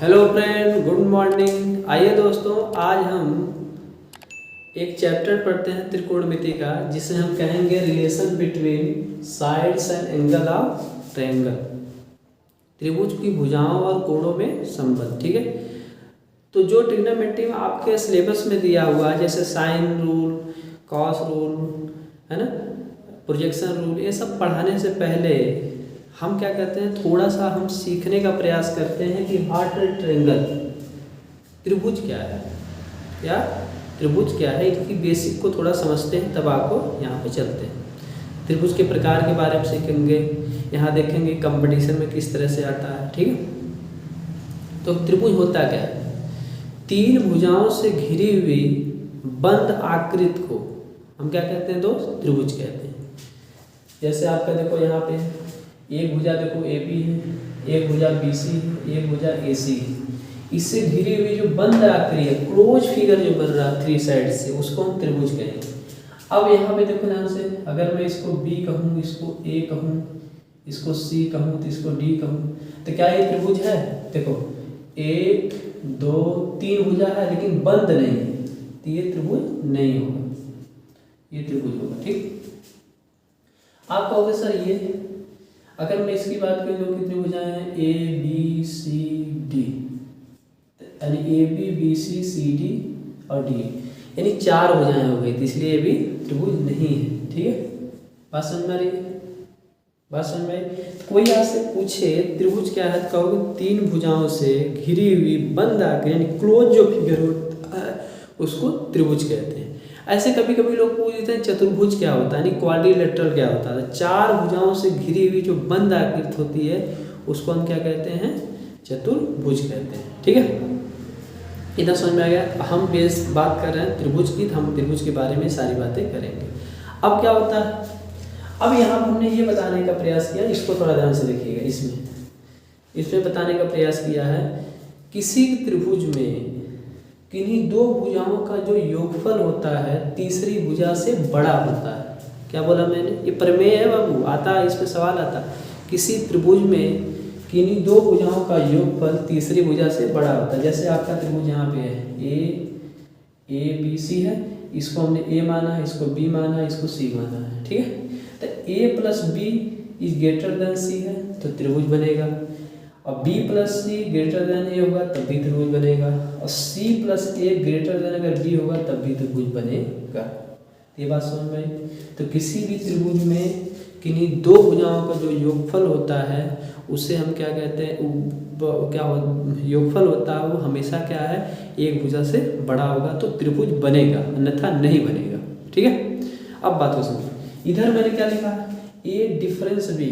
Hello friend, good morning. आइए दोस्तों, आज हम एक चैप्टर पढ़ते हैं त्रिकोणमिति का, जिसे हम कहेंगे relation between sides and angle of triangle. त्रिभुज की भुजाओं और कोणों में संबंध। ठीक है, तो जो ट्रिग्नोमेट्री में आपके सिलेबस में दिया हुआ है, जैसे साइन रूल, कॉस रूल, है ना, प्रोजेक्शन रूल, ये सब पढ़ाने से पहले हम क्या करते हैं, थोड़ा सा हम सीखने का प्रयास करते हैं कि व्हाट इज ट्रायंगल, त्रिभुज क्या है या त्रिभुज क्या है, इसकी बेसिक को थोड़ा समझते हैं, तब आपको यहाँ पे चलते हैं। त्रिभुज के प्रकार के बारे में सीखेंगे, यहाँ देखेंगे कंपटीशन में किस तरह से आता है। ठीक है, तो त्रिभुज होता क्या है? तीन भुजाओं से घिरी हुई बंद आकृति को हम क्या कहते हैं दोस्त? त्रिभुज कहते हैं। जैसे आपका देखो यहाँ पे एक भुजा देखो ए बी है, एक भुजा बी सी है, एक भुजा ए सी है। इससे घिरी हुई जो बंद आकृति है, क्लोज फिगर जो बन रहा है थ्री साइड से, उसको हम त्रिभुज कहेंगे। अब यहाँ पे देखो ध्यान से, अगर मैं इसको बी कहूँ, इसको ए कहूँ, इसको सी कहूँ, तो इसको डी कहूँ, तो क्या ये त्रिभुज है? देखो एक दो तीन भुजा है लेकिन बंद नहीं है, तो ये त्रिभुज नहीं होगा, ये त्रिभुज होगा। ठीक, आप कहोगे सर ये, अगर मैं इसकी बात करूँ तो कितनी भुजाएं हैं? ए बी सी डी, यानी A B B C C D और डी, यानी चार भुजाएं हो गई, इसलिए ये भी त्रिभुज नहीं है। ठीक है, बात समझ में आ रही है? बात समझ में? कोई आपसे पूछे त्रिभुज क्या है, तो कहोगे तीन भुजाओं से घिरी हुई बंद आकृति, यानी क्लोज जो फिगर होता है उसको त्रिभुज कहते हैं। ऐसे कभी कभी लोग पूछते हैं चतुर्भुज क्या होता है, यानी क्वाड्रिलेटरल क्या होता है? चार भुजाओं से घिरी हुई जो बंद आकृति होती है उसको हम क्या कहते हैं? चतुर्भुज कहते हैं। ठीक है, इतना समझ में आ गया। हम बेस बात कर रहे हैं त्रिभुज की, तो हम त्रिभुज के बारे में सारी बातें करेंगे। अब क्या होता है, अब यहाँ हमने ये बताने का प्रयास किया, इसको थोड़ा ध्यान से देखिएगा, इसमें बताने का प्रयास किया है, किसी त्रिभुज में किन्हीं दो भुजाओं का जो योगफल होता है तीसरी भुजा से बड़ा होता है। क्या बोला मैंने? ये प्रमेय है बाबू, आता है, इसमें सवाल आता है। किसी त्रिभुज में किन्हीं दो भुजाओं का योगफल तीसरी भुजा से बड़ा होता है। जैसे आपका त्रिभुज यहाँ पे है, ए बी सी है, इसको हमने ए माना है, इसको बी माना है, इसको सी माना है। ठीक है, तो A plus B is greater than C है तो त्रिभुज बनेगा, और b plus C greater than A होगा तब भी त्रिभुज बनेगा, और c plus A greater than अगर b होगा तब भी त्रिभुज बनेगा। ये बात समझ में? तो किसी भी त्रिभुज में किन्हीं दो भुजाओं का जो योगफल होता है उसे हम क्या कहते हैं? क्या योगफल होता है वो हमेशा क्या है? एक भुजा से बड़ा होगा तो त्रिभुज बनेगा, अन्यथा नहीं बनेगा। ठीक है, अब बात को समझो। इधर मैंने क्या लिखा? ए डिफरेंस बी,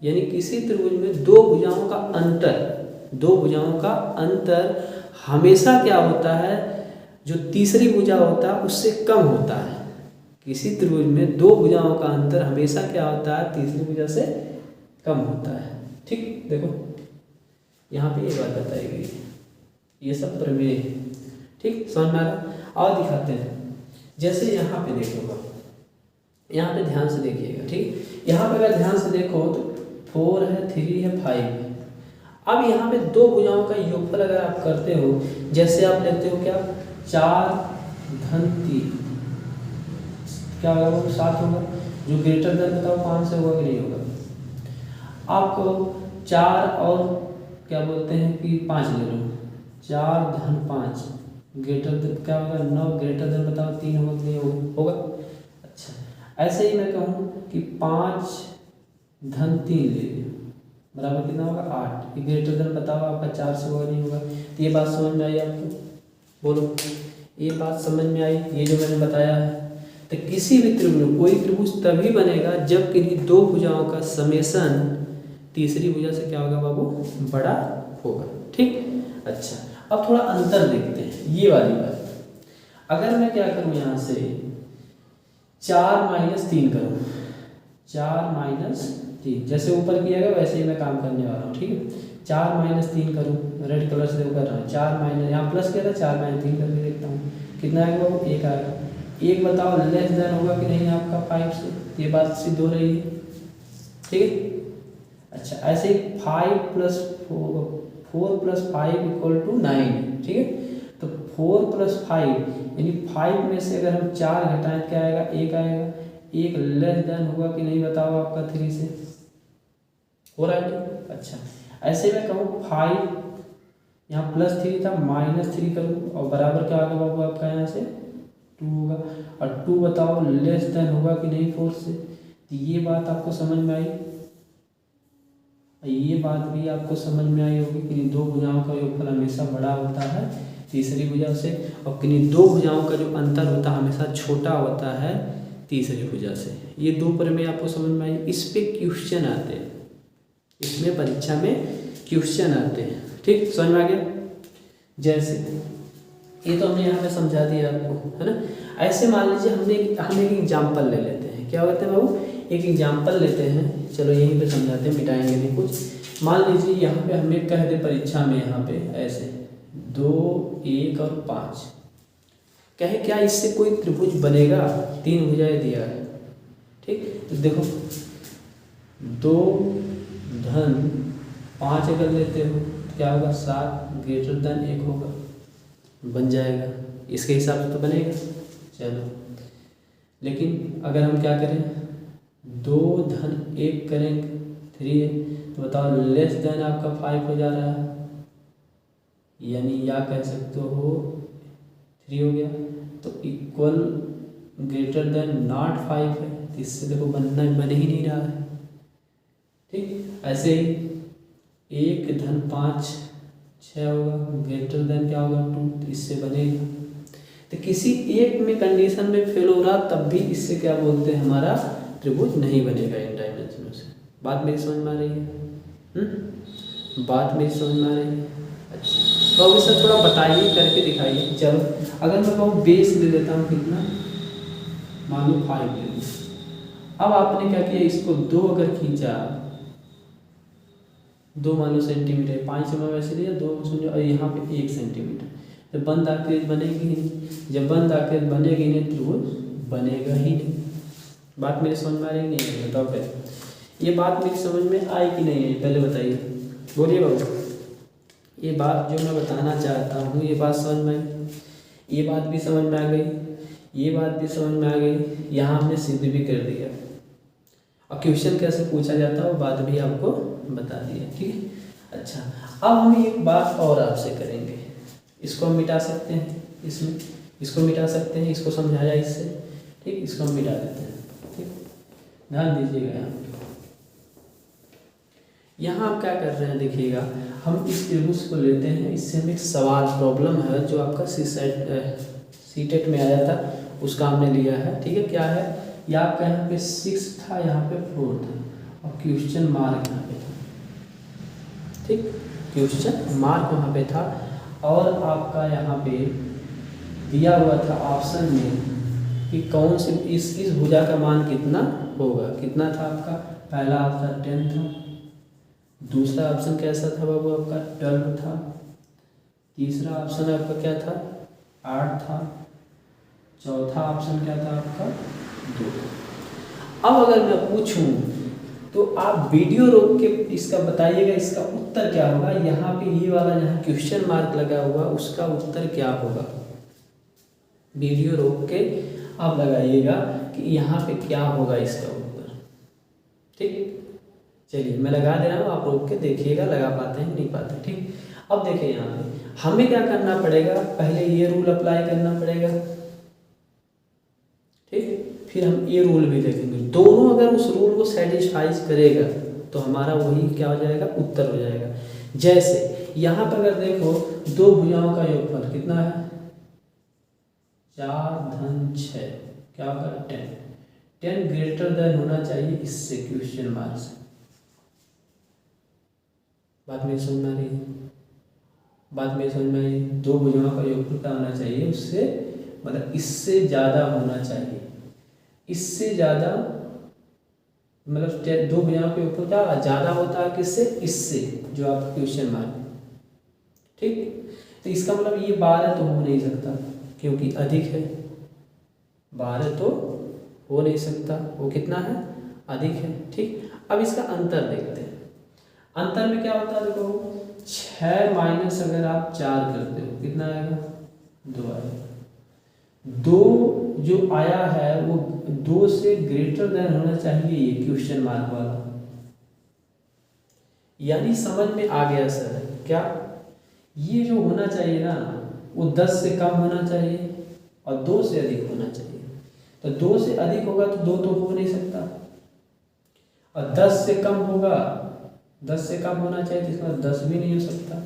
यानी किसी त्रिभुज में दो भुजाओं का अंतर हमेशा क्या होता है? जो तीसरी भुजा होता है उससे कम होता है। किसी त्रिभुज में दो भुजाओं का अंतर हमेशा क्या होता है? तीसरी भुजा से कम होता है। ठीक, देखो यहाँ पे ये बात बताई गई है, ये सब प्रमेय है। ठीक, समझ में आ रहा? और दिखाते हैं, जैसे यहाँ पे देखो, यहाँ पे ध्यान से देखिएगा। ठीक, यहाँ पे अगर ध्यान से देखो तो 4 है, 3 है, 5 है। अब यहाँ पे दो भुजाओं का योगफल अगर आप करते हो, जैसे आप लेते हो क्या? 4 धन 3, क्या होगा? वो 7 होगा। जो ग्रेटर देन बताओ 5 से होगा कि नहीं होगा? आपको 4 और क्या बोलते हैं कि 5 ले लो, 4 धन 5 ग्रेटर देन क्या होगा? 9 ग्रेटर देन बताओ 3 होगा कि नहीं होगा? अच्छा, ऐसे ही मैं कहूँ कि 5 धन 3 ले लिया, बराबर कितना होगा? 8। ये ग्रेटर देन बताओ आपका 4 से होगा नहीं होगा? तो ये बात समझ में आई आपको? बोलो, ये बात समझ में आई? ये जो मैंने बताया है, तो किसी भी त्रिभुज, कोई त्रिभुज तभी बनेगा जब किन्हीं दो भुजाओं का समेसन तीसरी भुजा से क्या होगा बाबू? बड़ा होगा। ठीक, अच्छा, अब थोड़ा अंतर देखते हैं, ये वाली बात। अगर मैं क्या करूँ, यहाँ से 4 माइनस 3 करूँ, 4 माइनस 3, जैसे ऊपर किया गया वैसे ही मैं काम करने वाला हूँ। ठीक है, 4 माइनस 3 करूँ, रेड कलर से कर रहा हूँ, 4 माइनस, यहाँ प्लस किया था, 4 माइनस 3 करके देखता हूँ कितना आएगा बाबू? 1 आएगा। एक बताओ लेस देन होगा कि नहीं आपका 5 से? ये बात सिद्ध हो रही है। ठीक है, अच्छा, ऐसे ही 5 प्लस 4 + 5 = 9, ठीक है। तो 4 + 5 यानी 5 में से अगर हम 4 घटाएं क्या आएगा, 1 आएगा। 1 लेस देन होगा कि नहीं बताओ आपका 3 से, हो रहा है। अच्छा, ऐसे में कहूँ 5 यहाँ +3 था, -3 करूँ और बराबर क्या आएगा बाबू आपका यहाँ से 2 होगा। और 2 बताओ लेस देन होगा कि नहीं 4 से। तो ये बात आपको समझ में आई, ये बात भी आपको समझ में आई होगी कि दो भुजाओं का योगफल हमेशा बड़ा होता है तीसरी भुजा से, और किन्हीं दो भुजाओं का जो अंतर होता है हमेशा छोटा होता है तीसरी भुजा से। ये दो प्रमेय आपको समझ में आई। इस पे क्वेश्चन आते हैं, इसमें परीक्षा में क्वेश्चन आते हैं, ठीक, समझ में आ गया। जैसे ये तो हमने यहाँ पे समझा दिया आपको, है ना। ऐसे मान लीजिए हम एक एग्जाम्पल ले लेते हैं। क्या कहते हैं बाबू, एक एग्जाम्पल लेते हैं। चलो यहीं पे समझाते हैं, मिटाएंगे नहीं कुछ। मान लीजिए यहाँ पे हमें कह दे परीक्षा में, यहाँ पे ऐसे 2, 1 और 5 कहे क्या इससे कोई त्रिभुज बनेगा, 3 भुजाएं दिया है, ठीक। तो देखो 2 धन 5 अगर लेते हो तो क्या होगा, 7 ग्रेटर देन 1 होगा, बन जाएगा, इसके हिसाब से तो बनेगा। चलो, लेकिन अगर हम क्या करें 2 धन 1 करें 3 है, तो बताओ लेस देन आपका 5 हो जा रहा है, यानी या कह सकते हो 3 हो गया, तो इक्वल ग्रेटर देन नॉट 5 है। तो इससे देखो बन ही नहीं रहा है, ठीक। ऐसे ही 1 धन 5 6 होगा, ग्रेटर देन क्या होगा 2, तो इससे बनेगा। तो किसी एक में कंडीशन में फेल हो रहा तब भी इससे क्या बोलते हैं, हमारा त्रिभुज नहीं बनेगा इन डायमेंशनों से। बात मेरी समझ में आ रही है? बात मेरी समझ में आ रही है? अच्छा, तो अब इसे थोड़ा बताइए, करके दिखाइए। चलो, अगर मैं कहूँ बेस ले लेता हूँ कितना, मान लो 5 ले लूँ। अब आपने क्या किया, इसको 2 अगर खींचा, 2 मान लो सेंटीमीटर, 5 से मैं वैसे लिया 2 समझो, और यहाँ पे 1 सेंटीमीटर। तो बंद आकृति बनेगी ही नहीं। जब बंद आकृति बनेगी नहीं त्रिभुज बनेगा ही नहीं। बात मेरी समझ में आ रही नहीं है, बताओ पहले। ये बात मेरी समझ में आई कि नहीं है, पहले बताइए, बोलिए बाबू। ये बात जो मैं बताना चाहता हूँ, ये बात समझ में आई, ये बात भी समझ में आ गई, ये बात भी समझ में आ गई। यहाँ हमने सिद्ध भी कर दिया, और क्वेश्चन कैसे पूछा जाता है वो बात भी आपको बता दिया, ठीक है। अच्छा, अब हम एक बात और आपसे करेंगे, इसको हम मिटा सकते हैं, इसमें इसको मिटा सकते हैं, इसको समझाया इससे, ठीक। इसको हम मिटा देते हैं, ठीक। ध्यान दीजिएगा यहाँ आप क्या कर रहे हैं, देखिएगा। हम इस त्रिभुज को लेते हैं, इससे हम एक सवाल प्रॉब्लम है जो आपका सीटेट में आया था, उसका हमने लिया है, ठीक है। क्या है, या आपका यहाँ पे 6 था, यहाँ पे 4 था, और क्वेश्चन मार्क यहाँ पे था, ठीक। क्वेश्चन मार्क वहाँ पे था, और आपका यहाँ पे दिया हुआ था ऑप्शन में कि कौन से इस भुजा का मान कितना होगा। कितना था आपका, पहला ऑप्शन 10 था, दूसरा ऑप्शन कैसा था बाबू आपका 12 था, तीसरा ऑप्शन आपका क्या था 8 था, चौथा ऑप्शन क्या था आपका 2। अब अगर मैं पूछूं तो आप वीडियो रोक के इसका बताइएगा, इसका उत्तर क्या होगा। यहाँ पे ये वाला जहाँ क्वेश्चन मार्क लगा हुआ उसका उत्तर क्या होगा, वीडियो रोक के आप लगाइएगा कि यहाँ पे क्या होगा इसका उत्तर, ठीक। चलिए मैं लगा दे रहा हूँ, आप रोक के देखिएगा लगा पाते हैं नहीं पाते, ठीक। अब देखिए यहाँ पे हमें क्या करना पड़ेगा, पहले ये रूल अप्लाई करना पड़ेगा, ठीक। फिर हम ये रूल भी देखेंगे, दोनों अगर उस रूल को सेटिस्फाइज करेगा तो हमारा वही क्या हो जाएगा, उत्तर हो जाएगा। जैसे यहाँ पर अगर देखो दो भुजाओं का योगफल कितना है 4 धन 6, क्या होगा 10 ग्रेटर देन होना चाहिए इससे, क्वेश्चन मार्क से। बात मेरी समझ में आ रही है, बात मेरी समझ में आई। दो भुजाओं का योगफल क्या होना चाहिए, उससे मतलब इससे ज़्यादा होना चाहिए, इससे ज़्यादा मतलब दो भुजाओं का योगफल क्या ज़्यादा होता है किससे, इससे, जो आपका क्वेश्चन मार्क, ठीक। तो इसका मतलब ये 12 तो हो नहीं सकता क्योंकि अधिक है, 12 तो हो नहीं सकता, वो कितना है अधिक है, ठीक। अब इसका अंतर देखते हैं। अंतर में क्या होता है, देखो 6 माइनस अगर आप 4 करते हो कितना आएगा, 2 आएगा। 2 जो आया है वो 2 से ग्रेटर देन होना चाहिए, ये क्वेश्चन मार्क वाला, यानी समझ में आ गया सर क्या, ये जो होना चाहिए ना वो 10 से कम होना चाहिए और 2 से अधिक होना चाहिए। तो 2 से अधिक होगा तो 2 तो हो नहीं सकता, और 10 से कम होगा, 10 से कम होना चाहिए तो इसका 10 भी नहीं हो सकता।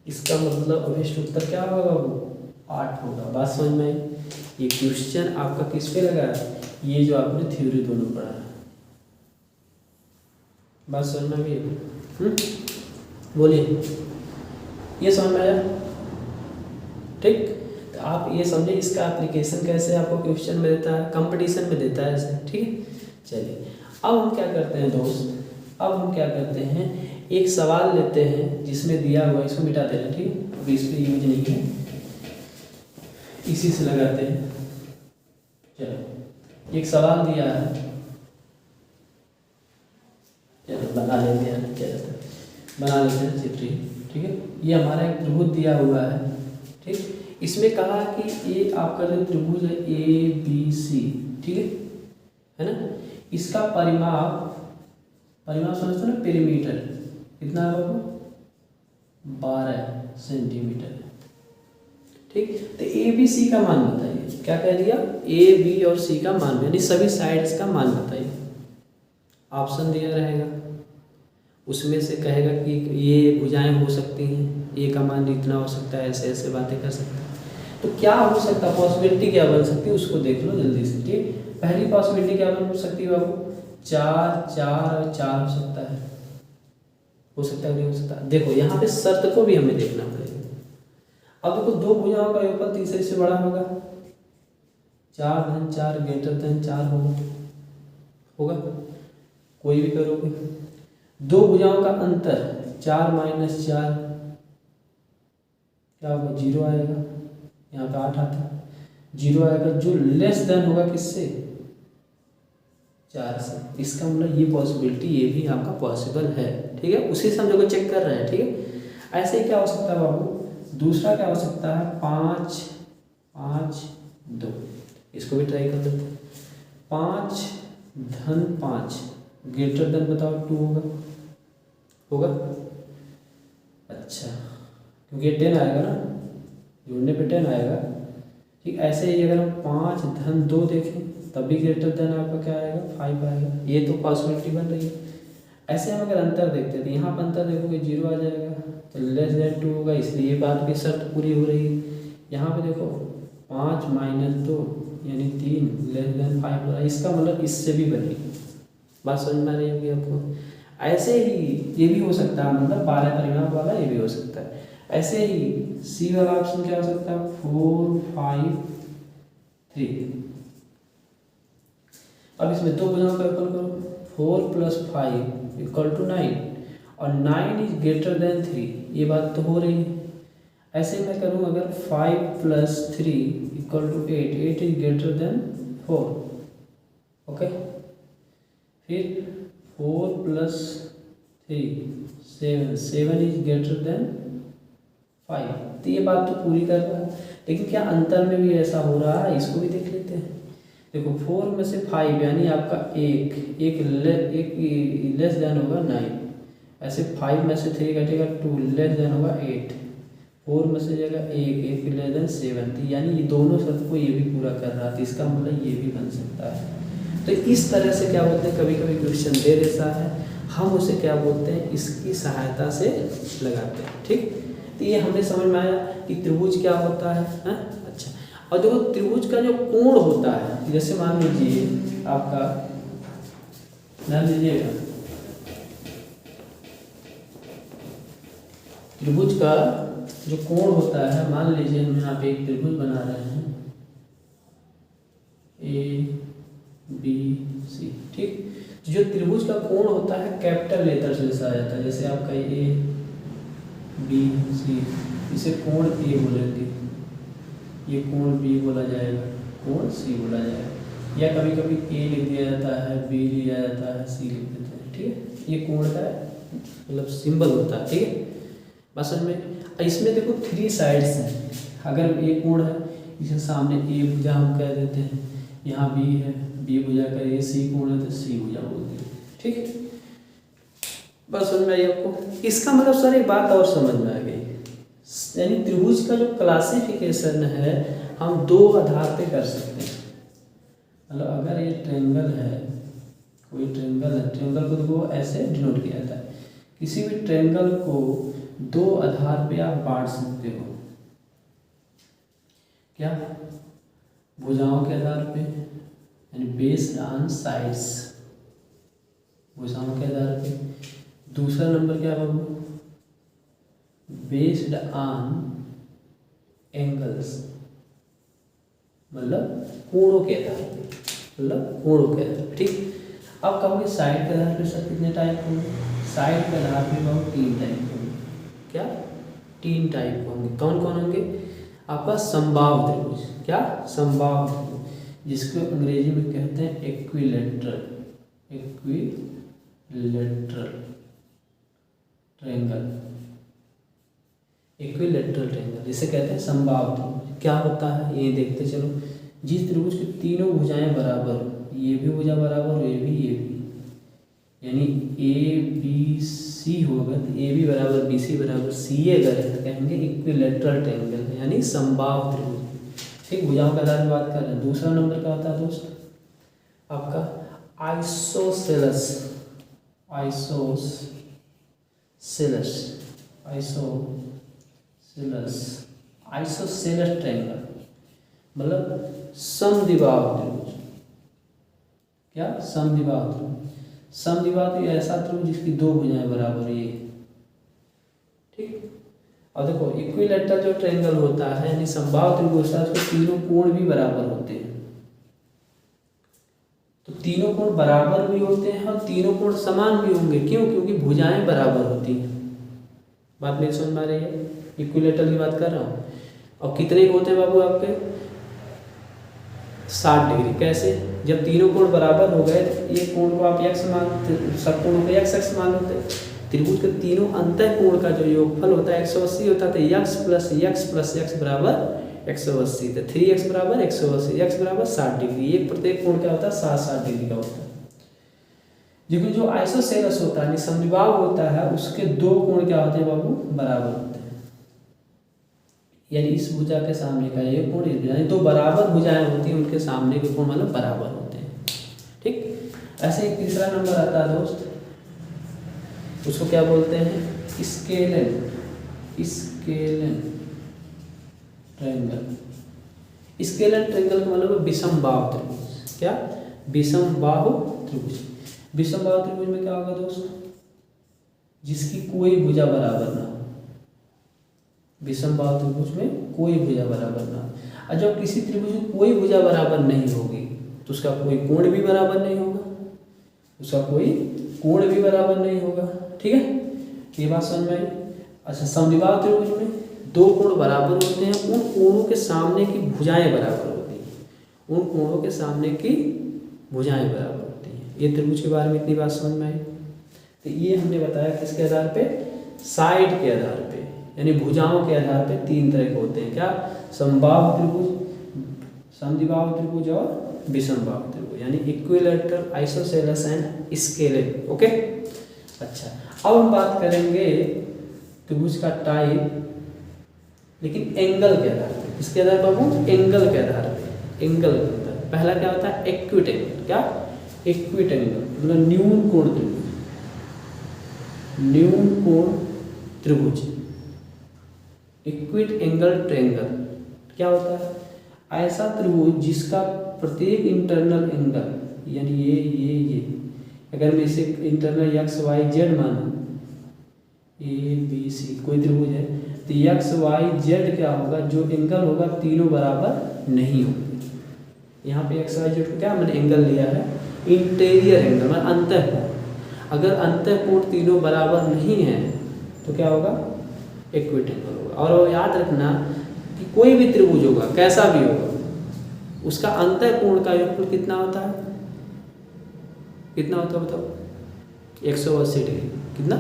इसका मतलब अभिष्ट उत्तर क्या होगा, वो 8 होगा। बात समझ में आई। ये क्वेश्चन आपका किस पे लगा, ये जो आपने थ्योरी दोनों पढ़ा है। बात समझ में आई, बोलिए, ये समझ में आया, ठीक। तो आप ये समझे इसका एप्लीकेशन कैसे आपको क्वेश्चन में देता है, कंपटीशन में देता है ऐसे, ठीक है। चलिए अब हम क्या करते हैं दोस्त, अब हम क्या करते हैं, एक सवाल लेते हैं जिसमें दिया हुआ, इसको मिटा देना, ठीक है, अभी इस पर यूज नहीं है, इसी से लगाते हैं। चलो एक सवाल दिया है, चलो बना लेते हैं, क्या रहता है, बना लेते हैं चित्र, ठीक है। ये हमारा एक त्रिभुज दिया हुआ है, ठीक। इसमें कहा कि ये आपका जो त्रिभुज है ABC, ठीक है ना, इसका परिमाप समझते हो ना, पेरीमीटर कितना है बाबू, 12 सेंटीमीटर, ठीक। तो ABC का मान बताइए, क्या कह दिया, A B और C का मान, यानी सभी साइड्स का मान बताइए। ऑप्शन दिया रहेगा, उसमें से कहेगा कि ये भुजाएं हो सकती हैं, ए का मान इतना हो सकता है, ऐसे ऐसे बातें कर सकते हैं। तो क्या हो सकता है, पॉसिबिलिटी क्या बन सकती है, उसको देख लो जल्दी से, ठीक। पहली पॉसिबिलिटी क्या बन सकती है बाबू, 4 4 और 4 हो सकता है, हो सकता है नहीं हो सकता। देखो यहाँ पे शर्त को भी हमें देखना पड़ेगा। अब देखो 2 भुजाओं का योगफल तीसरे से बड़ा होगा, 4 धन 4 ग्रेटर देन 4 होगा, कोई भी करोगे। 2 भुजाओं का अंतर 4 माइनस 4 क्या होगा, 0 आएगा, यहाँ पे 8 आता है, 0 आएगा, जो लेस देन होगा किससे, 4 से। इसका मतलब ये पॉसिबिलिटी, ये भी आपका पॉसिबल है, ठीक है, उसी से हम लोग चेक कर रहे हैं, ठीक है। ऐसे ही क्या हो सकता है बाबू, दूसरा क्या हो सकता है, 5 5 2, इसको भी ट्राई कर लेते हैं। 5 धन 5 ग्रेटर देन बताओ 2 होगा, अच्छा, क्योंकि 10 आएगा ना, जोड़ने पे 10 आएगा, ठीक। ऐसे ही अगर हम 5 धन 2 देखें तब भी ग्रेटर देन आपका क्या आएगा, 5 आएगा, ये तो पॉसिबिलिटी बन रही है। ऐसे हम अगर अंतर देखते हैं तो यहाँ पर अंतर देखोगे 0 आ जाएगा, तो लेस देन 2 होगा, इसलिए ये बात की शर्त पूरी हो रही है। यहाँ पे देखो 5 माइनस 2 यानी 3 लेस देन 5 हो रहा है, इसका मतलब इससे भी बनेगी। बात समझ में आ रही होगी आपको। ऐसे ही ये भी हो सकता है, मतलब 12 परिमाप वाला ये भी हो सकता है। ऐसे ही सी वाला ऑप्शन क्या हो सकता है, 4 5 3। अब इसमें 2 भुजाओं का योगफल करो, 4 + 5 = 9, और 9 इज ग्रेटर देन 3, ये बात तो हो रही है। ऐसे मैं करूँ अगर 5 + 3 = 8, 8 इज ग्रेटर देन 4, ओके। फिर 4 + 3 7, 7 इज ग्रेटर देन 5, तो ये बात तो पूरी कर रहा है, लेकिन क्या अंतर में भी ऐसा हो रहा है, इसको भी देख लेते हैं। देखो 4 में से 5 यानी आपका एक लेस देन होगा 9, ऐसे 5 में से 3 घटेगा 2 लेस देन होगा 8, 4 में से जगह एक लेस देन 7, यानी ये दोनों शर्त को ये भी पूरा कर रहा था, इसका मतलब ये भी बन सकता है। तो इस तरह से क्या बोलते हैं, कभी कभी क्वेश्चन दे देता है, हम उसे क्या बोलते हैं, इसकी सहायता से लगाते हैं, ठीक। तो ये हमें समझ में आया कि त्रिभुज क्या होता है, अच्छा। और देखो त्रिभुज का जो कोण होता है, जैसे मान लीजिए आपका, ध्यान दीजिएगा, त्रिभुज का जो कोण होता है, मान लीजिए हम यहाँ पे एक त्रिभुज बना रहे हैं ABC, ठीक। जो त्रिभुज का कोण होता है कैपिटल लेटर से दर्शाया जाता है, जैसे आपका ABC, इसे कोण A बोलेंगे, ये कोण B बोला जाएगा, कोण C बोला जाएगा, या कभी कभी A लिख दिया जाता है, B लिया जाता है, C लिख देते हैं, ठीक है। ये कोण का मतलब सिंबल होता है, ठीक है। बस में इसमें देखो 3 साइड्स हैं। अगर ए कोण है, इसके सामने ए भुजा हम कह देते हैं, यहाँ बी है, बी भुजा का ये सी कोण है तो सी भुजा बोलते हैं। ठीक है, बस समझ में आई आपको। इसका मतलब सर एक बात और समझ में आ गई, यानी त्रिभुज का जो क्लासिफिकेशन है हम 2 आधार पे कर सकते हैं। मतलब अगर ये ट्रायंगल है, कोई ट्रायंगल है, ट्रायंगल को देखो ऐसे डिनोट किया जाता है। किसी भी ट्रायंगल को 2 आधार पे आप बांट सकते हो। क्या? भुजाओं के आधार पे, यानी बेस्ड ऑन साइड्स, भुजाओं के आधार पे। दूसरा नंबर क्या बाबू? बेस्ड ऑन एंगल्स, मतलब कोणों के आधार पे, मतलब कोणों के आधार पे। ठीक, अब कहोगे साइड के आधार पे सर कितने टाइप होंगे? साइड के आधार पे बाबू 3 टाइप होंगे। क्या? 3 टाइप होंगे। कौन कौन होंगे? आपका समबाहु त्रिभुज। क्या? समबाहु त्रिभुज, जिसको अंग्रेजी में कहते हैं equilateral, equilateral triangle, equilateral triangle जिसे कहते हैं समबाहु त्रिभुज। क्या होता है ये देखते चलो। जिस त्रिभुज की तीनों भुजाएं बराबर हो, ये भी भुजा बराबर हो, ये भी, यानी ए बी सी होगा तो ए बी बराबर बी सी बराबर सी अगर है तो कहेंगे इक्विलैटरल ट्रायंगल, यानी समबाहु त्रिभुज। ठीक, भुजाओं के आधार में बात कर रहे हैं। दूसरा नंबर क्या होता है दोस्त? आपका आइसोसेलस, आइसोसेलस ट्रायंगल, मतलब समद्विबाहु त्रिभुज। क्या? समद्विबाहु त्रिभुज। समद्विबाहु तो ऐसा त्रिभुज जिसकी 2 भुजाएं बराबर है। ठीक, और देखो इक्विलैटरल जो ट्रायंगल होता है, यानी समबाहु त्रिभुज होता है, उसके तीनों कोण भी बराबर होते हैं। तो तीनों कोण बराबर भी होते हैं और तीनों कोण समान भी होंगे। क्यों? क्योंकि भुजाएं बराबर होती हैं। बात मेरी समझ में आ रही है? इक्विलैटरल की बात कर रहा हूँ। और कितने होते हैं बाबू आपके? 60 डिग्री। कैसे? जब तीनों कोण बराबर हो गए तो ये कोण को आप x मान, सब कोणों को x मान होते हैं। त्रिभुज के तीनों अंतः कोण का जो योगफल होता है 180 होता है, तो x प्लस x बराबर 180, तो 3x बराबर 180, x बराबर 60 डिग्री। ये प्रत्येक कोण क्या होता है? 60 डिग्री का होता है। लेकिन जो आइसोसेलस होता है, समद्विबाहु होता है, उसके 2 कोण क्या होते हैं बाबू? बराबर होते हैं। यानी इस भुजा के सामने का ये कोण, यानी 2 बराबर भुजाएं होती हैं, उनके सामने के कोण मतलब बराबर होते हैं। ठीक, ऐसे एक तीसरा नंबर आता है दोस्त, उसको क्या बोलते हैं? Scalene triangle. स्केलन ट्रायंगल का मतलब विषमबाहु त्रिभुज। क्या? विषमबाहु त्रिभुज। विषमबाहु त्रिभुज में क्या होगा दोस्त? जिसकी कोई भुजा बराबर ना हो। विषमबाहु त्रिभुज में कोई भुजा बराबर ना हो। और जब किसी त्रिभुज में कोई भुजा बराबर नहीं होगी तो उसका कोई कोण भी बराबर नहीं होगा, उसका कोई कोण भी बराबर नहीं होगा। ठीक है, ये बात समझ में आई? अच्छा, समद्विबाहु त्रिभुज में 2 कोण बराबर होते हैं, उन कोणों के सामने की भुजाएं बराबर होती हैं, उन कोणों के सामने की भुजाएं बराबर होती हैं। ये त्रिभुज के बारे में इतनी बात समझ में आई। तो ये हमने बताया किसके आधार पे? साइड के आधार पे, यानी भुजाओं के आधार पे 3 तरह के होते हैं। क्या? समबाहु त्रिभुज, समद्विबाहु त्रिभुज और विषमबाहु त्रिभुज, यानी equilateral, isosceles and scalene. Okay, अच्छा, अब हम बात करेंगे त्रिभुज का टाइप, लेकिन एंगल के आधार पे। किसके आधार पर बाबू? एंगल के आधार पे। एंगल के आधार पहला क्या होता है? Acute angle. क्या? एक्यूट एंगल मतलब न्यून कोण त्रिभुज, न्यून कोण त्रिभुज, इक्विट एंगल ट्रायंगल। क्या होता है? ऐसा त्रिभुज जिसका प्रत्येक इंटरनल एंगल, यानी ये अगर मैं इसे इंटरनल x y z मानूं, ए बी सी कोई त्रिभुज है, तो x y z क्या होगा? जो एंगल होगा तीनों बराबर नहीं होंगे। यहाँ पे x y z को क्या मैंने एंगल लिया है? इंटीरियर एंगल, मतलब अंतःकोण। अगर अंतःकोण तीनों बराबर नहीं है तो क्या होगा? इक्विट एंगल होगा। और याद रखना कि कोई भी त्रिभुज होगा, कैसा भी होगा, उसका अंतःकोण का योगफल कितना होता है? कितना होता है बताओ? 180 डिग्री। कितना?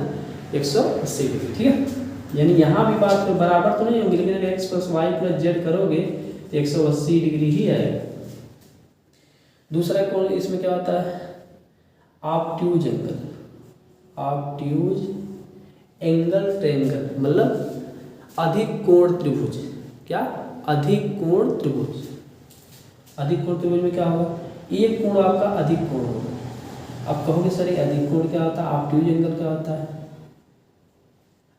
180 डिग्री। ठीक है, यानी यहाँ भी बात करो बराबर तो नहीं होंगी, लेकिन अगर X plus Y plus Z करोगे तो 180 डिग्री ही आएगा। दूसरा कोण इसमें क्या होता है, obtuse angle. Obtuse angle triangle मतलब अधिक कोण त्रिभुज। क्या, अधिक कोण त्रिभुज। अधिक कोण त्रिभुज में क्या होगा, एक कोण आपका अधिक कोण होगा। आप कहोगे सर ये अधिक कोण क्या होता है, ऑब्ट्यूज एंगल क्या होता है।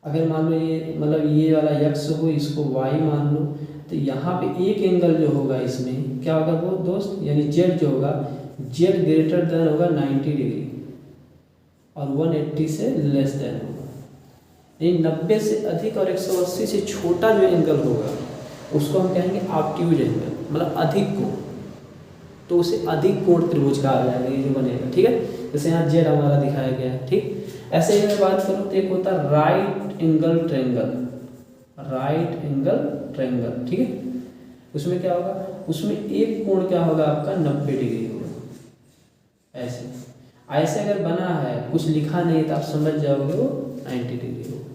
अगर मान लो ये मतलब ये वाला यक्स हो, इसको वाई मान लो, तो यहाँ पे एक एंगल जो होगा इसमें क्या होगा वो दोस्त, यानी जेड जो होगा, जेड ग्रेटर देन होगा 90 डिग्री और 180 से लेस देन होगा। यानी 90 से अधिक और 180 से छोटा जो एंगल होगा उसको हम कहेंगे ऑब्ट्यूज एंगल, मतलब अधिक कोण। तो उसे अधिक कोण त्रिभुज कहा जाएगा ये जो बनेगा। ठीक है, जैसे यहाँ जेड हमारा दिखाया गया है। ठीक, ऐसे ही अगर बात करूँ तो एक होता है right angle triangle. Right angle triangle, ठीक है, उसमें क्या होगा, उसमें एक कोण क्या होगा आपका 90 डिग्री होगा। ऐसे ऐसे अगर बना है, कुछ लिखा नहीं तो आप समझ जाओगे वो 90 डिग्री होगा।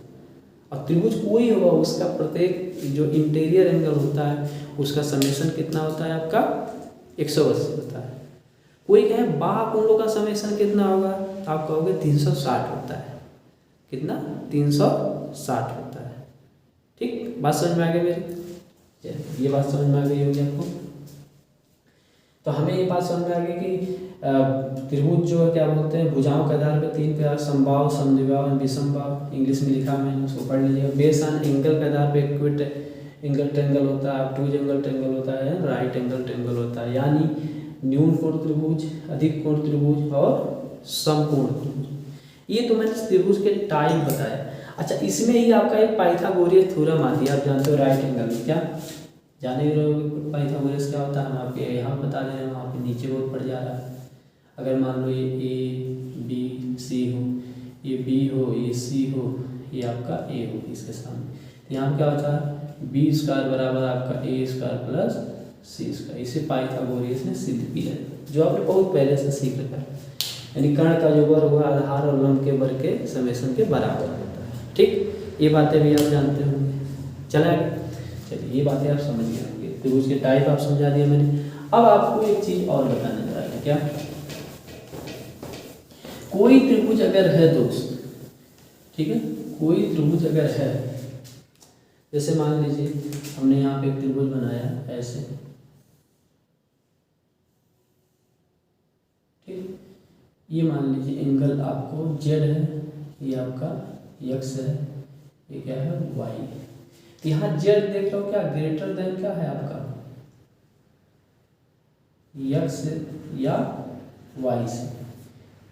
और त्रिभुज कोई होगा उसका प्रत्येक जो इंटीरियर एंगल होता है उसका समेशन कितना होता है आपका 180 होता है। कोई कहे बाह्य कोणों का समेशन कितना होगा, आप कहोगे 360 होता है। कितना, 360 होता है। ठीक, बात समझ में आ गई मेरी, ये बात समझ में आ गई होगी आपको। तो हमें ये बात समझ में आ गई कि त्रिभुज जो है क्या बोलते हैं, भुजाओं के आधार पर 3 प्रकार, समबाहु, समद्विबाहु, विषमबाहु, इंग्लिश में लिखा मैंने, उसको पढ़ लीजिएगा। बेस ऑन एंगल के आधार पर इक्विट एंगल ट्रायंगल होता है, ऑब्ट्यूज एंगल ट्रायंगल होता है, राइट एंगल ट्रायंगल होता है। यानी न्यून कोण त्रिभुज, अधिक कोण त्रिभुज और समकोण त्रिभुज। ये तो मैंने त्रिभुज के टाइप बताया। अच्छा, इसमें ही आपका एक पाइथागोरियस थ्योरम आती है, आप जानते हो राइट एंगल में। क्या जाने रहोगे पाइथागोरियस क्या होता है, हम आपके यहाँ बता दे रहे हैं, वहाँ पे नीचे बहुत पड़ जा रहा है। अगर मान लो ये ए बी सी हो, ये बी हो, ये सी हो, ये आपका ए हो इसके सामने, तो यहाँ क्या होता है बी स्क्वायर बराबर आपका ए स्क्वायर प्लस सी स्क्वायर। इसे पाइथागोरियस ने सिद्ध किया है, जो आपने बहुत पहले से सीख रखा है। यानी कर्ण का जो वर्ग होगा आधार और लंब के वर्ग के समेशन के बराबर होता है। ठीक, ये बातें भी आप जानते होंगे। चला, चलिए ये बातें आप समझ गए होंगे, त्रिभुज के टाइप आप समझा दिया मैंने। अब आपको एक चीज और बताने जा रहा है। क्या, कोई त्रिभुज अगर है दोस्त, ठीक है, कोई त्रिभुज अगर है, जैसे मान लीजिए हमने यहाँ पे एक त्रिभुज बनाया ऐसे, ठीक, ये मान लीजिए एंगल आपको जेड है, ये आपका एक्स है, ये क्या है वाई है। यहाँ जेड देख लो क्या ग्रेटर देन क्या है आपका एक्स या वाई से।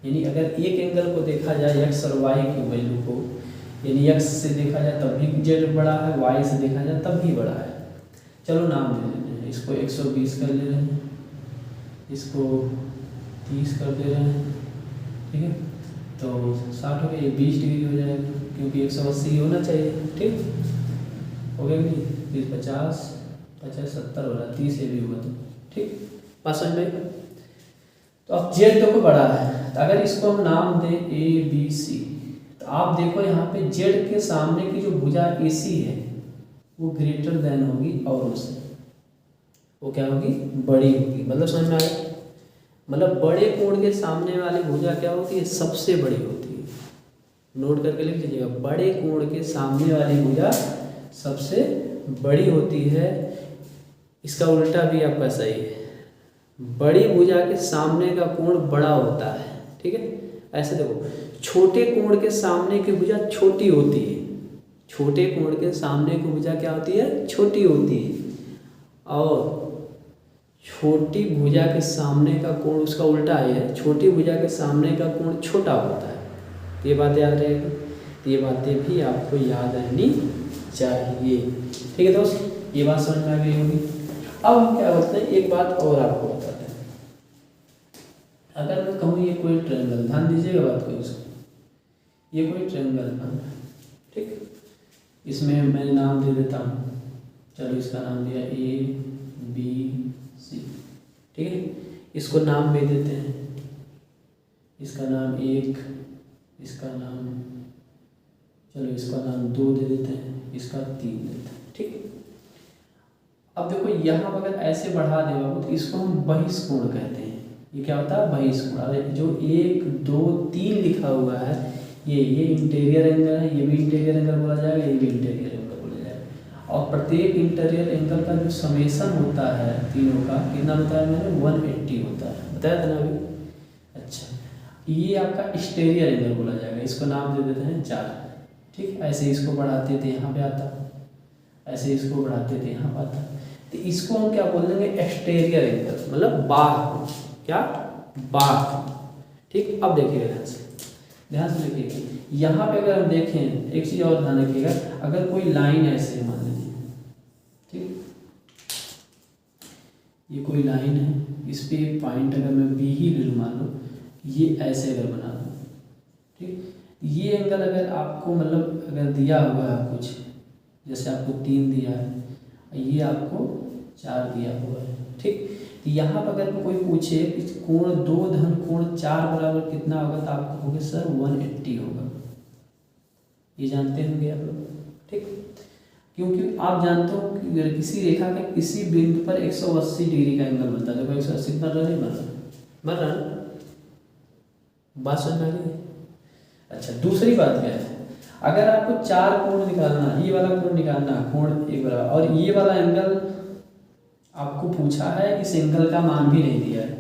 यानी अगर एक एंगल को देखा जाए एक्स और वाई की वैल्यू को, यानी एक्स से देखा जाए तब भी जेड बड़ा है, वाई से देखा जाए तब भी बड़ा है। चलो नाम दे देते हैं, इसको 120 कर ले रहे हैं, इसको 30 कर दे रहे हैं, ठीक है, तो 60 हो गया, ये 20 डिग्री हो जाएगा क्योंकि 180 होना चाहिए। ठीक हो गया कि नहीं, 30 50 50 70 हो रहा, 30 ये भी हुआ तो ठीक, बात समझ में। तो अब जेड देखो बड़ा है, तो अगर इसको हम नाम दें ए बी सी, तो आप देखो यहाँ पे जेड के सामने की जो भुजा ए सी है वो ग्रेटर देन होगी और उससे वो क्या होगी, बड़ी होगी। मतलब समझ में आया, मतलब बड़े कोण के सामने वाली भुजा क्या होती है, सबसे बड़ी होती है। नोट करके लिख लीजिएगा, बड़े कोण के सामने वाली भुजा सबसे बड़ी होती है। इसका उल्टा भी आपका सही है, बड़ी भुजा के सामने का कोण बड़ा होता है। ठीक है, ऐसे देखो, छोटे कोण के सामने की भुजा छोटी होती है, छोटे कोण के सामने की भुजा क्या होती है, छोटी होती है, और छोटी भुजा के सामने का कोण उसका उल्टा है, छोटी भुजा के सामने का कोण छोटा होता है। तो ये बात याद रहेगी, तो ये बातें भी आपको याद रहनी चाहिए। ठीक है दोस्त, ये बात समझ में आ गई होगी। अब हम क्या बोलते हैं, एक बात और आपको बताते हैं। अगर मैं कहूँ ये कोई ट्रायंगल, ध्यान दीजिएगा बात को, इसको ये कोई ट्रायंगल है, ठीक, इसमें मैं नाम दे देता हूँ, चलो इसका नाम दिया ए बी सी, ठीक है, इसको नाम दे देते हैं, इसका नाम 1, इसका नाम चलो इसका नाम 2 दे देते हैं, इसका 3 देते हैं, ठीक। अब देखो यहाँ अगर ऐसे बढ़ा दे बाबू तो इसको हम बहिष्कोण कहते हैं। ये क्या होता है? बहिष्कोण। अरे जो 1 2 3 लिखा हुआ है ये इंटीरियर एंगल है, ये भी इंटीरियर एंगल बोला जाएगा, ये भी इंटीरियर एंगल बोला जाएगा। और प्रत्येक इंटीरियर एंगल का जो समेसन होता है तीनों का कितना बताया मैंने? 180 होता है, बताया था ना अभी। अच्छा, ये आपका एक्सटीरियर एंगल बोला जाएगा, इसको नाम दे देते हैं 4, ठीक। ऐसे इसको बढ़ाते थे यहाँ पे आता, ऐसे इसको बढ़ाते थे यहाँ पे आता, तो इसको हम क्या बोल देंगे? एक्सटीरियर एंगल, मतलब बाह्य, क्या? बाह्य, ठीक। अब देखिएगा ध्यान से देखिएगा, यहाँ पे अगर हम देखें एक चीज़ और ध्यान रखिएगा, अगर कोई लाइन ऐसे मान लीजिए, ठीक, ये कोई लाइन है, इस पे एक पॉइंट अगर मैं बी ही ले लूँ, मान लो ये ऐसे अगर बना दूँ, ठीक, ये एंगल अगर आपको मतलब अगर दिया हुआ है कुछ, जैसे आपको 3 दिया है, ये आपको 4 दिया हुआ है, ठीक। यहाँ पर अगर कोई पूछे कि कोण 2 धन कोण 4 बराबर कितना होगा, तो आप कहोगे सर 180 होगा। ये जानते होंगे आप लोग, ठीक। क्योंकि आप जानते हो कि किसी रेखा के किसी बिंदु पर 180 डिग्री का एंगल बनता है। देखो 180 बन रहा नहीं बन रहा बात समझ में आ रही है? अच्छा, दूसरी बात क्या है, अगर आपको 4 कोण निकालना, ये वाला कोण निकालना, कोण 1 बराबर, और ये वाला एंगल आपको पूछा है, इस एंगल का मान भी नहीं दिया है,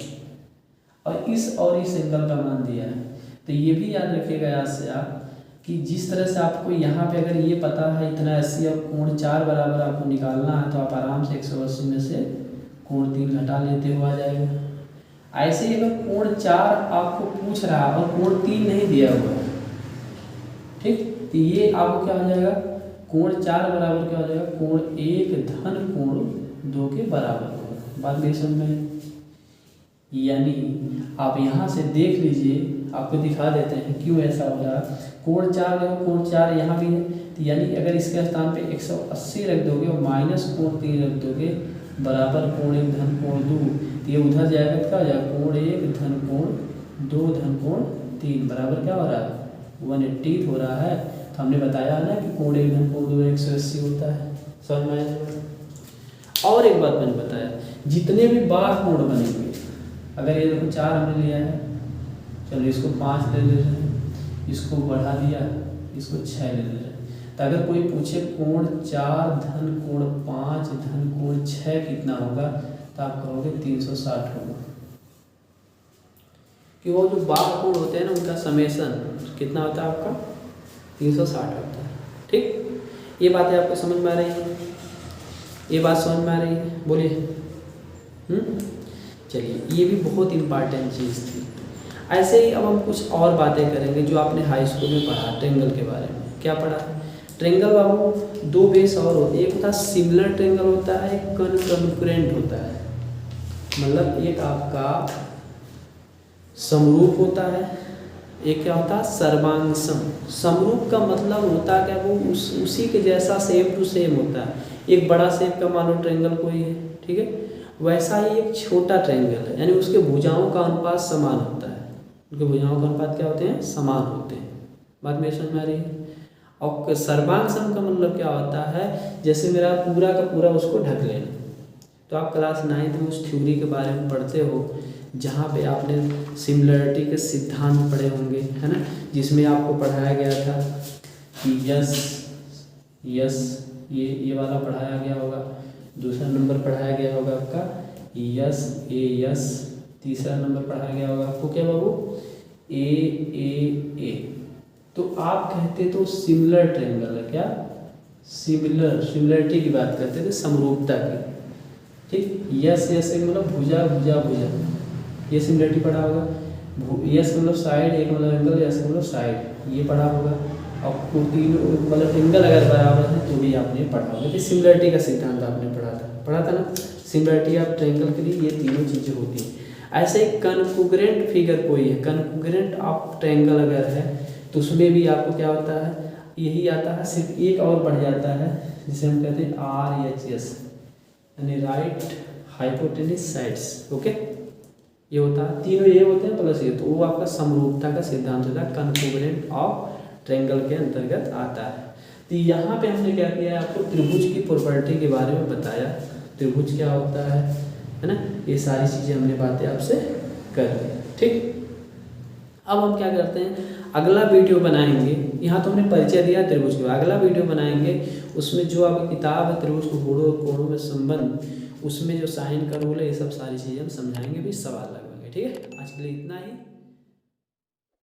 और इस एंगल का मान दिया है, तो ये भी याद रखिएगा यहाँ से आप कि जिस तरह से आपको यहाँ पे अगर ये पता है इतना 80 और कोण 4 बराबर आपको निकालना है, तो आप आराम से 180 में से कोण 3 घटा लेते हो, आ जाएगा। ऐसे ही अगर कोण 4 आपको पूछ रहा है और कोण 3 नहीं दिया हुआ है, ठीक, तो ये आपको क्या हो जाएगा? कोण 4 बराबर क्या हो जाएगा? कोण 1 धन कोण 2 के बराबर होगा। बात मेरी समझ में? यानी आप यहाँ से देख लीजिए, आपको दिखा देते हैं क्यों ऐसा हो रहा है। कोण 4 देखो, कोण 4 यहाँ भी है, तो यानी अगर इसके स्थान पे 180 रख दोगे और माइनस कोण 3 रख दोगे बराबर कोण 1 धन कोण 2, तो ये उधर जाएगा तो क्या हो जाएगा? कोण 1 धन कोण 2 धन कोण 3 बराबर क्या हो रहा है? 180 हो रहा है। तो हमने बताया ना कि कोण 1 धन कोण 2 180 होता है। समझ में आया? और एक बात मैंने बताया, जितने भी बाह्य कोण बनेंगे, अगर ये देखो 4 हमने लिया है, चलो इसको 5 ले ले रहे हैं, इसको बढ़ा दिया, इसको 6 ले ले रहे हैं, तो अगर कोई पूछे कोण 4 धन कोण 5 धन कोण 6 कितना होगा, तो आप कहोगे 360 होगा। कि वो जो बाह्य कोण होते हैं ना, उनका समेसन कितना होता है आपका? 360 होता है, ठीक। ये बातें आपको समझ में आ रही है? ये बात समझ में आ रही है? बोलिए। चलिए, ये भी बहुत इम्पॉर्टेंट चीज़ थी। ऐसे ही अब हम कुछ और बातें करेंगे जो आपने हाई स्कूल में पढ़ा, ट्रेंगल के बारे में। क्या पढ़ा? ट्रेंगल बाबू 2 बेस और होते हैं, एक होता है सिमिलर ट्रेंगल होता है, एक कनकरेंट होता है। मतलब एक आपका समरूप होता है, एक क्या होता है? सर्वांगसम। समरूप का मतलब होता है क्या? वो उसी के जैसा सेम टू सेम होता है। एक बड़ा शेप का मान लो ट्रेंगल कोई है, ठीक है, वैसा ही एक छोटा ट्रायंगल है, यानी उसके भुजाओं का अनुपात समान होता है। उनके भुजाओं का अनुपात क्या होते हैं? समान होते हैं। बात मेरी समझ में आ रही है? और सर्वांगसम का मतलब क्या होता है? जैसे मेरा पूरा का पूरा उसको ढक लेना। तो आप क्लास 9th में उस थ्योरी के बारे में पढ़ते हो जहाँ पे आपने सिमिलरिटी के सिद्धांत पढ़े होंगे, है ना, जिसमें आपको पढ़ाया गया था कि यस ये वाला पढ़ाया गया होगा। दूसरा नंबर पढ़ाया गया होगा आपका यस, तीसरा नंबर पढ़ाया गया होगा आपको क्या बाबू? ए। तो आप कहते तो सिमिलर ट्रायंगल है, क्या सिमिलरिटी की बात करते थे, समरूपता की, ठीक। यस मतलब भुजा, ये सिमिलरिटी पढ़ा होगा। यस मतलब साइड, एक मतलब एंगल, यस मतलब साइड, ये पढ़ा होगा। और तीनों मतलब एंगल अगर बराबर है तो भी आपने पढ़ा होगा। सिमिलरिटी का सिद्धांत आपने पढ़ा था ना। सिमिलरिटी ऑफ ट्रायंगल के लिए ये तीनों चीज़ें होती हैं। ऐसे ही कनकुगरेंट फिगर कोई है, कनकुगरेंट ऑफ ट्रायंगल अगर है तो उसमें भी आपको क्या होता है? यही आता है, सिर्फ एक और बढ़ जाता है जिसे हम कहते हैं RHS, यानी राइट हाइपोटेन्यूज साइड्स। ओके, ये होता है, तीनों ये होते हैं प्लस ये, तो वो आपका समरूपता का सिद्धांत होता है, कनकुगरेंट ऑफ ट्रायंगल के अंतर्गत आता है। तो यहाँ पे हमने क्या किया है, आपको त्रिभुज की प्रॉपर्टी के बारे में बताया, त्रिभुज क्या होता है ना, ये सारी चीज़ें हमने बातें आपसे कर दी। ठीक, अब हम क्या करते हैं, अगला वीडियो बनाएंगे। यहाँ तो हमने परिचय दिया त्रिभुज का, अगला वीडियो बनाएंगे उसमें जो आपकी किताब है त्रिभुज को कोणों में संबंध, उसमें जो साइन का रूल है, ये सब सारी चीज़ें हम समझाएंगे, भी सवाल लगवाएंगे। ठीक है, आज के लिए इतना ही।